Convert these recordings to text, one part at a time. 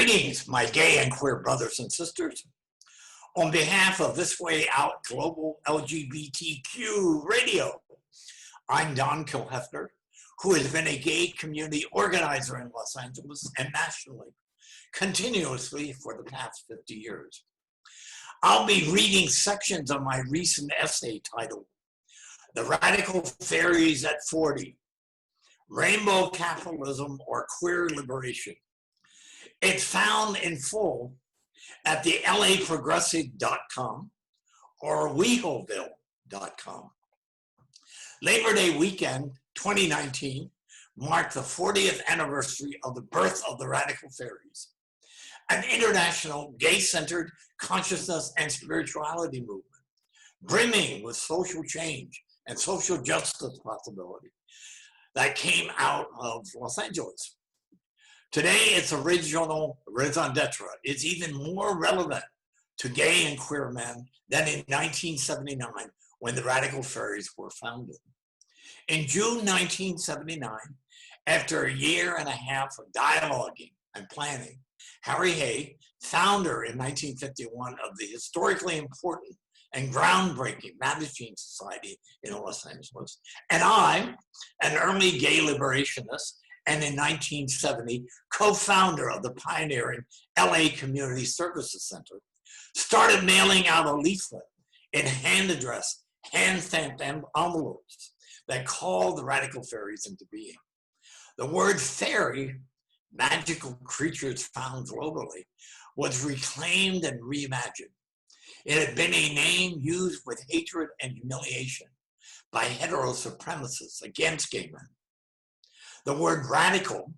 Greetings, my gay and queer brothers and sisters. On behalf of This Way Out Global LGBTQ Radio, I'm Don Kilhefner, who has been a gay community organizer in Los Angeles and nationally, continuously for the past 50 years. I'll be reading sections of my recent essay titled, The Radical Fearies at 40, Rainbow Capitalism or Queer Liberation. It's found in full at the laprogressive.com or wehoville.com. Labor Day weekend 2019 marked the 40th anniversary of the birth of the Radical Fearies, an international gay-centered consciousness and spirituality movement, brimming with social change and social justice possibility that came out of Los Angeles. Today, its original raison d'etre is even more relevant to gay and queer men than in 1979 when the Radical Fearies were founded. In June 1979, after a year and a half of dialoguing and planning, Harry Hay, founder in 1951 of the historically important and groundbreaking Mattachine Society in Los Angeles, and I, an early gay liberationist, and in 1970, co-founder of the pioneering LA Community Services Center, started mailing out a leaflet in hand-addressed, hand-stamped envelopes that called the Radical Fearies into being. The word fairy, magical creatures found globally, was reclaimed and reimagined. It had been a name used with hatred and humiliation by heterosupremacists against gay men. The word radical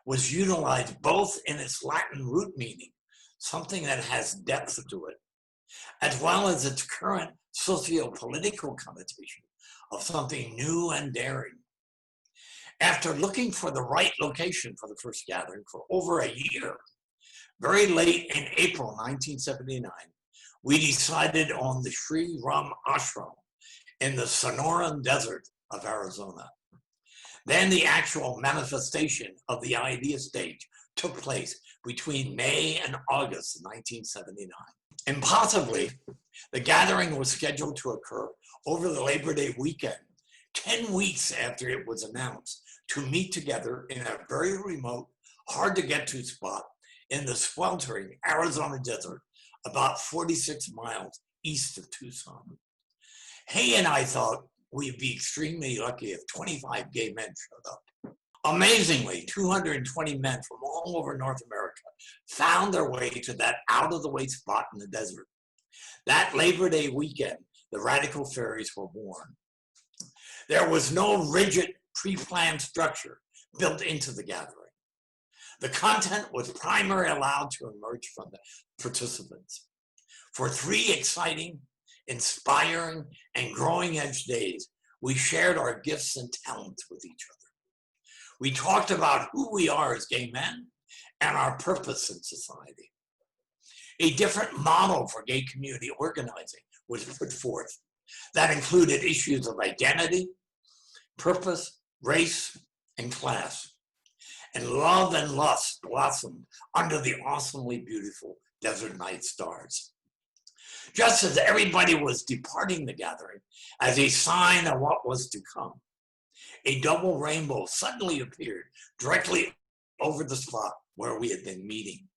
was utilized both in its Latin root meaning, something that has depth to it, as well as its current socio-political connotation of something new and daring. After looking for the right location for the first gathering for over a year, very late in April 1979, we decided on the Sri Ram Ashram in the Sonoran Desert of Arizona. Then the actual manifestation of the idea stage took place between May and August 1979. Impossibly, the gathering was scheduled to occur over the Labor Day weekend, 10 weeks after it was announced, to meet together in a very remote, hard to get to spot in the sweltering Arizona desert, about 46 miles east of Tucson. Hay and I thought we'd be extremely lucky if 25 gay men showed up. Amazingly, 220 men from all over North America found their way to that out-of-the-way spot in the desert. That Labor Day weekend, the Radical Fearies were born. There was no rigid, pre-planned structure built into the gathering. The content was primarily allowed to emerge from the participants. For 3 exciting, inspiring, and growing edge days, we shared our gifts and talents with each other. We talked about who we are as gay men and our purpose in society. A different model for gay community organizing was put forth that included issues of identity, purpose, race, and class. And love and lust blossomed under the awesomely beautiful desert night stars. Just as everybody was departing the gathering as a sign of what was to come, a double rainbow suddenly appeared directly over the spot where we had been meeting.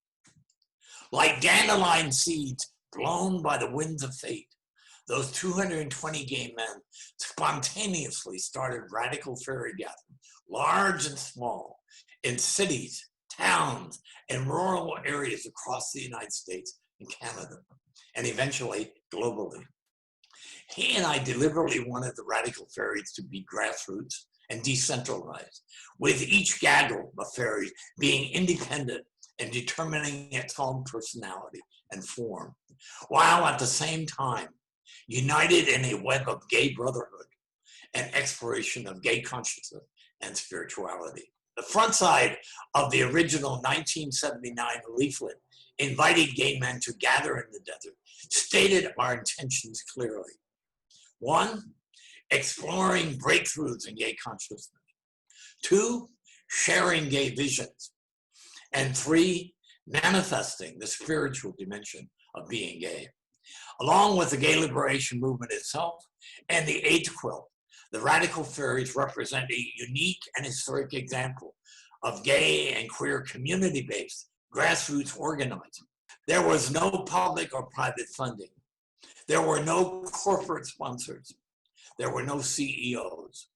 Like dandelion seeds blown by the winds of fate, those 220 gay men spontaneously started Radical Fairy gatherings, large and small, in cities, towns, and rural areas across the United States and Canada, and eventually globally. He and I deliberately wanted the Radical Fearies to be grassroots and decentralized, with each gaggle of fairies being independent and determining its own personality and form, while at the same time united in a web of gay brotherhood and exploration of gay consciousness and spirituality. The front side of the original 1979 leaflet invited gay men to gather in the desert, stated our intentions clearly. 1, exploring breakthroughs in gay consciousness. 2, sharing gay visions. And 3, manifesting the spiritual dimension of being gay. Along with the gay liberation movement itself and the AIDS quilt, the Radical Fearies represent a unique and historic example of gay and queer community-based grassroots organizing. There was no public or private funding. There were no corporate sponsors. There were no CEOs.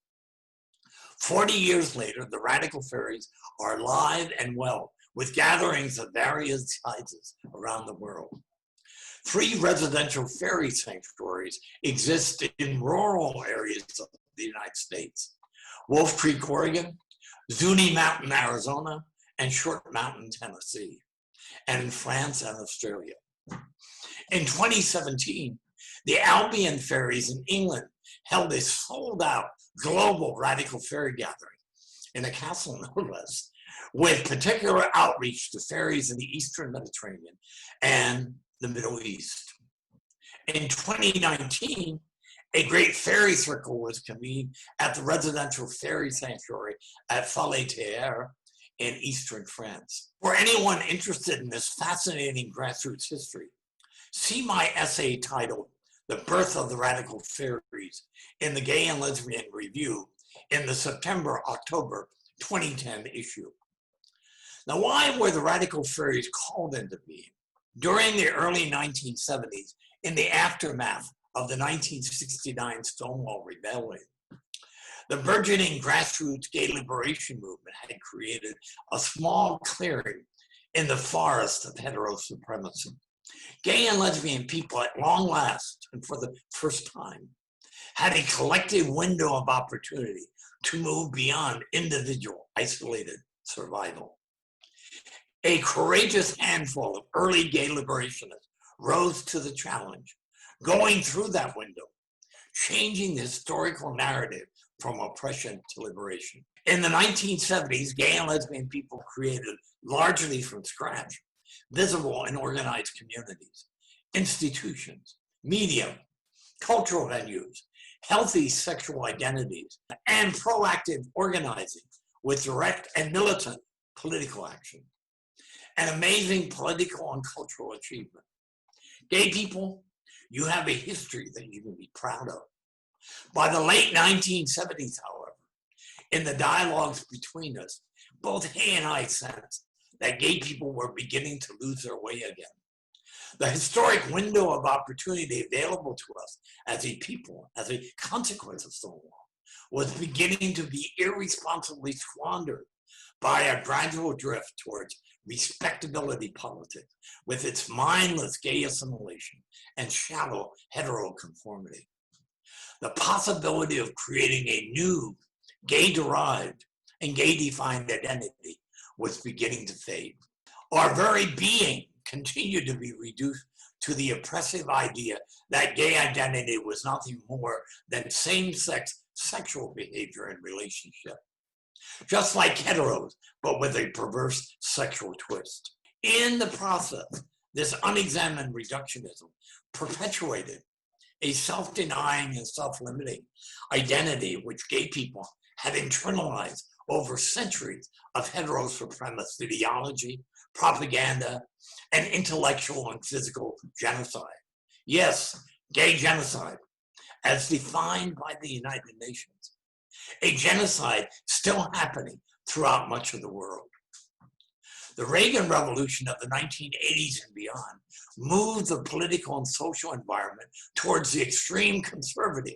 40 years later, the Radical Fearies are alive and well, with gatherings of various sizes around the world. 3 residential fairy sanctuaries exist in rural areas of the United States: Wolf Creek, Oregon, Zuni Mountain, Arizona, and Short Mountain, Tennessee, and in France and Australia. In 2017, the Albion Fairies in England held a sold-out global Radical Fairy gathering in a castle, no less, with particular outreach to fairies in the Eastern Mediterranean and the Middle East. In 2019, a great fairy circle was convened at the residential fairy sanctuary at Falaise in eastern France. For anyone interested in this fascinating grassroots history, see my essay titled "The Birth of the Radical Fairies" in the Gay and Lesbian Review in the September-October 2010 issue. Now, why were the Radical Fairies called into being? During the early 1970s, in the aftermath of the 1969 Stonewall Rebellion, the burgeoning grassroots gay liberation movement had created a small clearing in the forest of heterosupremacy. Gay and lesbian people, at long last, and for the first time, had a collective window of opportunity to move beyond individual, isolated survival. A courageous handful of early gay liberationists rose to the challenge, going through that window, changing the historical narrative from oppression to liberation. In the 1970s, gay and lesbian people created, largely from scratch, visible and organized communities, institutions, media, cultural venues, healthy sexual identities, and proactive organizing with direct and militant political action. An amazing political and cultural achievement. Gay people, you have a history that you can be proud of. By the late 1970s, however, in the dialogues between us, both he and I sensed that gay people were beginning to lose their way again. The historic window of opportunity available to us as a people, as a consequence of Stonewall, was beginning to be irresponsibly squandered by a gradual drift towards respectability politics with its mindless gay assimilation and shallow heteroconformity. The possibility of creating a new gay-derived and gay-defined identity was beginning to fade. Our very being continued to be reduced to the oppressive idea that gay identity was nothing more than same-sex sexual behavior and relationship. Just like heteros, but with a perverse sexual twist. In the process, this unexamined reductionism perpetuated a self-denying and self-limiting identity which gay people had internalized over centuries of heterosupremacist ideology, propaganda, and intellectual and physical genocide. Yes, gay genocide, as defined by the United Nations. A genocide still happening throughout much of the world. The Reagan Revolution of the 1980s and beyond moved the political and social environment towards the extreme conservative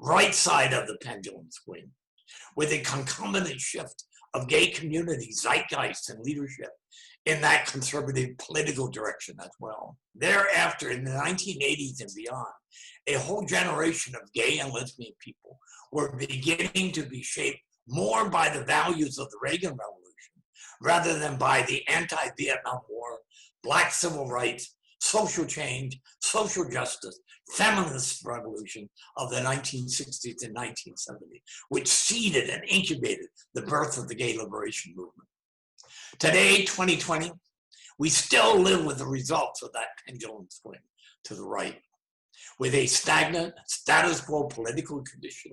right side of the pendulum swing, with a concomitant shift of gay community zeitgeist and leadership in that conservative political direction as well. Thereafter, in the 1980s and beyond, a whole generation of gay and lesbian people were beginning to be shaped more by the values of the Reagan Revolution rather than by the anti-Vietnam War, Black civil rights, social change, social justice, feminist revolution of the 1960s and 1970s, which seeded and incubated the birth of the gay liberation movement. Today, 2020, we still live with the results of that pendulum swing to the right, with a stagnant, status quo political condition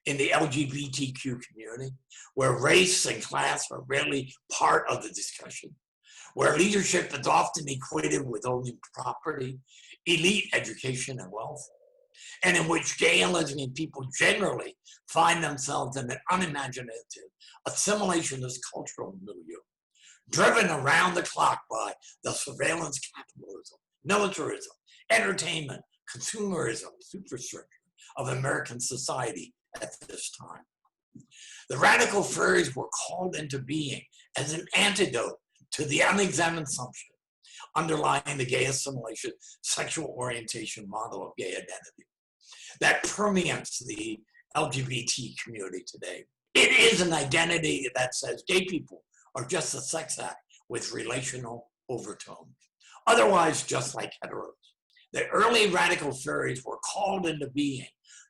in the LGBTQ community, where race and class are rarely part of the discussion, where leadership is often equated with owning property, elite education and wealth, and in which gay and lesbian people generally find themselves in an unimaginative, assimilationist cultural milieu, driven around the clock by the surveillance capitalism, militarism, entertainment, consumerism, superstructure of American society at this time. The Radical Fearies were called into being as an antidote to the unexamined assumption underlying the gay assimilation sexual orientation model of gay identity that permeates the LGBT community today. It is an identity that says gay people are just a sex act with relational overtones, otherwise just like heteros. The early Radical Fearies were called into being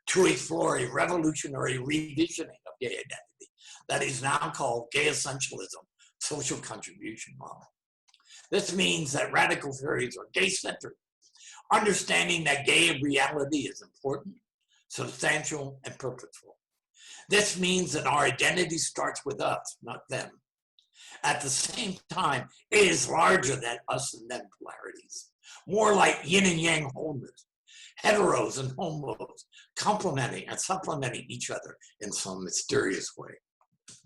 to explore a revolutionary revisioning of gay identity that is now called gay essentialism, social contribution model. This means that Radical Fearies are gay-centered, understanding that gay reality is important, substantial, and purposeful. This means that our identity starts with us, not them. At the same time, it is larger than us and them polarities, more like yin and yang wholeness, heteros and homos complementing and supplementing each other in some mysterious way.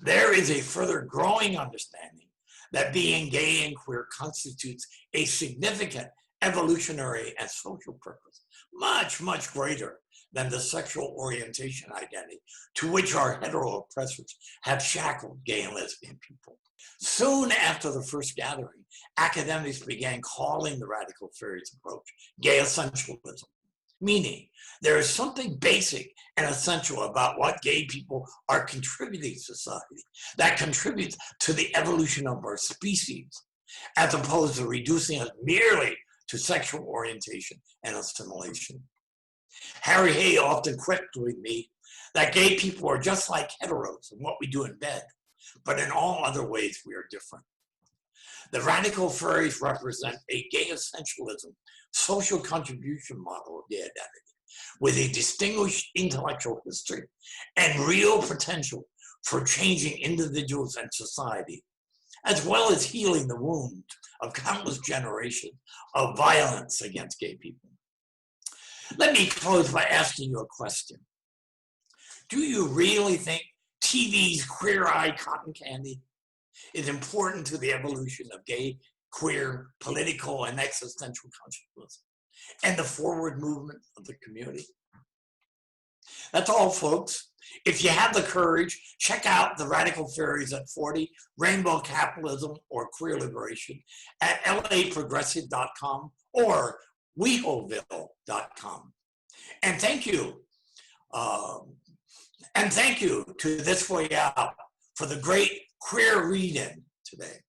There is a further growing understanding that being gay and queer constitutes a significant evolutionary and social purpose, much, much greater than the sexual orientation identity to which our hetero oppressors have shackled gay and lesbian people. Soon after the first gathering, academics began calling the Radical Fearies approach gay essentialism, meaning there is something basic and essential about what gay people are contributing to society that contributes to the evolution of our species, as opposed to reducing us merely to sexual orientation and assimilation. Harry Hay often quipped with me that gay people are just like heteros in what we do in bed, but in all other ways we are different. The Radical Fearies represent a gay essentialism, social contribution model of gay identity, with a distinguished intellectual history and real potential for changing individuals and society, as well as healing the wounds of countless generations of violence against gay people. Let me close by asking you a question. Do you really think TV's Queer Eye cotton candy is important to the evolution of gay, queer, political, and existential consciousness and the forward movement of the community? That's all, folks. If you have the courage, check out the Radical Fearies at 40, Rainbow Capitalism, or Queer Liberation at laprogressive.com or wehoville.com. And thank you. And thank you to This Way Out for the great queer read-in today.